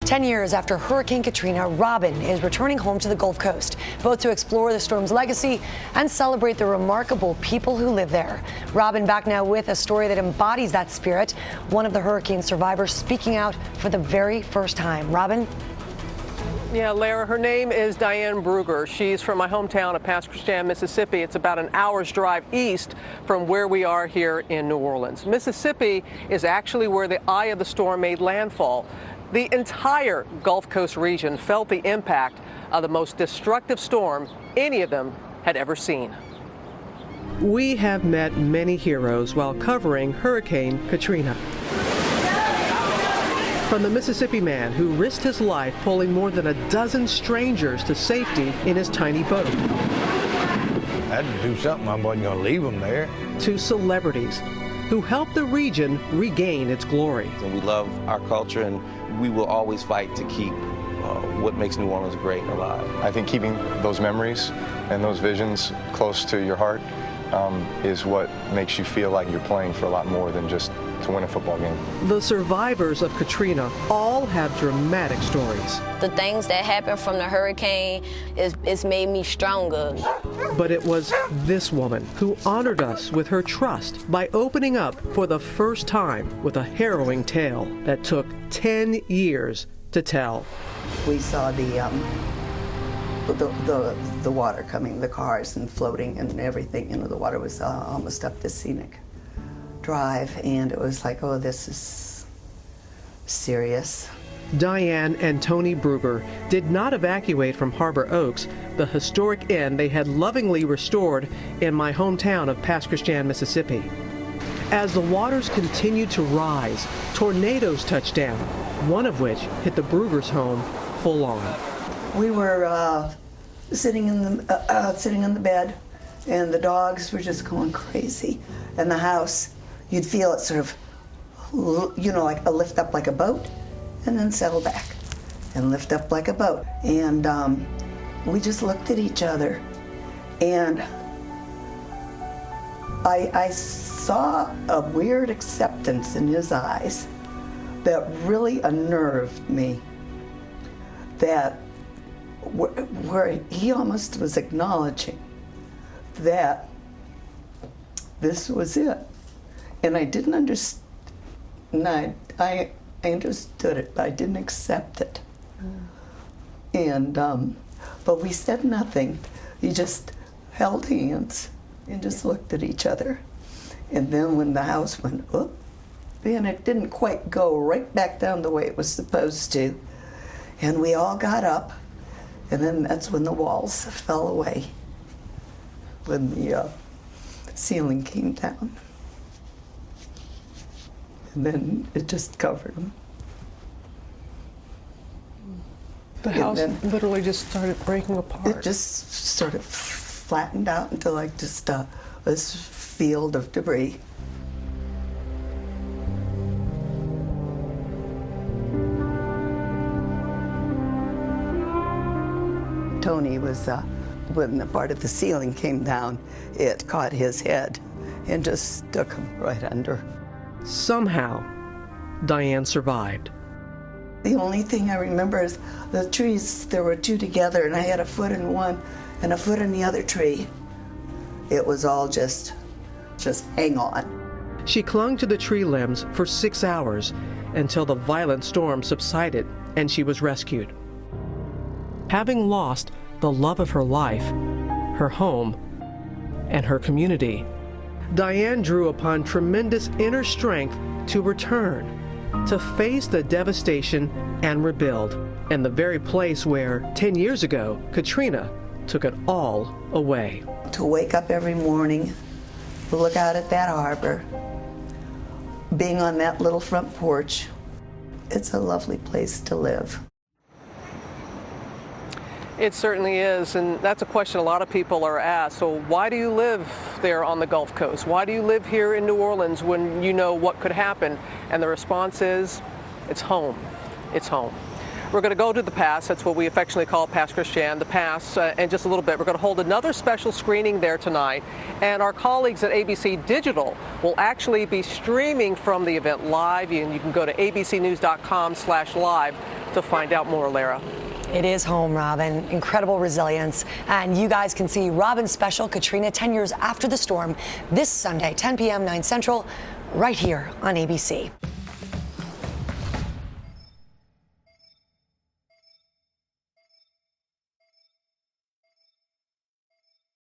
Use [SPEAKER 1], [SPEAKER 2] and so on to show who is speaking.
[SPEAKER 1] 10 years after Hurricane Katrina, Robin is returning home to the Gulf Coast, both to explore the storm's legacy and celebrate the remarkable people who live there. Robin back now with a story that embodies that spirit. One of the hurricane survivors speaking out for the very first time. Robin?
[SPEAKER 2] Yeah, Lara, her name is Diane Brugger. She's from my hometown of Pasquotank, Mississippi. It's about an hour's drive east from where we are here in New Orleans. Mississippi is actually where the eye of the storm made landfall. The entire Gulf Coast region felt the impact of the most destructive storm any of them had ever seen.
[SPEAKER 3] We have met many heroes while covering Hurricane Katrina. From the Mississippi man who risked his life pulling more than a dozen strangers to safety in his tiny boat.
[SPEAKER 4] I had to do something. I wasn't going to leave them there.
[SPEAKER 3] To celebrities who helped the region regain its glory.
[SPEAKER 5] And we love our culture, and we will always fight to keep what makes New Orleans great and alive.
[SPEAKER 6] I think keeping those memories and those visions close to your heart is what makes you feel like you're playing for a lot more than just to win a football game.
[SPEAKER 3] The survivors of Katrina all have dramatic stories.
[SPEAKER 7] The things that happened from the hurricane it's made me stronger.
[SPEAKER 3] But it was this woman who honored us with her trust by opening up for the first time with a harrowing tale that took 10 years to tell.
[SPEAKER 8] We saw the water coming, the cars and floating and everything. You know, the water was almost up the scenic drive, and it was like, oh, this is serious.
[SPEAKER 3] Diane and Tony Brugger did not evacuate from Harbor Oaks, the historic inn they had lovingly restored in my hometown of Pasquotank, Mississippi. As the waters continued to rise, tornadoes touched down, one of which hit the Bruggers' home full on.
[SPEAKER 8] We were sitting in the bed, and the dogs were just going crazy. And the house, you'd feel it sort of, you know, like a lift up like a boat, and then settle back, and lift up like a boat. And we just looked at each other, and I saw a weird acceptance in his eyes that really unnerved me. That where he almost was acknowledging that this was it. And I didn't understand, I understood it, but I didn't accept it. And, but we said nothing. We just held hands and just looked at each other. And then when the house went up, and it didn't quite go right back down the way it was supposed to, and we all got up, and then that's when the walls fell away, when the ceiling came down. And then it just covered them.
[SPEAKER 2] The house literally just started breaking apart.
[SPEAKER 8] It just sort of flattened out into like just this field of debris. Tony was, when the part of the ceiling came down, it caught his head and just stuck him right under.
[SPEAKER 3] Somehow, Diane survived.
[SPEAKER 8] The only thing I remember is the trees, there were two together, and I had a foot in one and a foot in the other tree. It was all just hang on.
[SPEAKER 3] She clung to the tree limbs for 6 hours until the violent storm subsided and she was rescued. Having lost the love of her life, her home, and her community, Diane drew upon tremendous inner strength to return, to face the devastation and rebuild, in the very place where 10 years ago, Katrina took it all away.
[SPEAKER 8] To wake up every morning, look out at that harbor, being on that little front porch, it's a lovely place to live.
[SPEAKER 2] It certainly is, and that's a question a lot of people are asked. So why do you live there on the Gulf Coast? Why do you live here in New Orleans when you know what could happen? And the response is, it's home. It's home. We're going to go to the Pass. That's what we affectionately call Pasquotank, the Pass, in just a little bit. We're going to hold another special screening there tonight. And our colleagues at ABC Digital will actually be streaming from the event live. And you can go to abcnews.com/live to find out more, Lara.
[SPEAKER 1] It is home, Robin. Incredible resilience. And you guys can see Robin's special, Katrina, 10 years after the storm, this Sunday, 10 p.m., 9 Central, right here on ABC.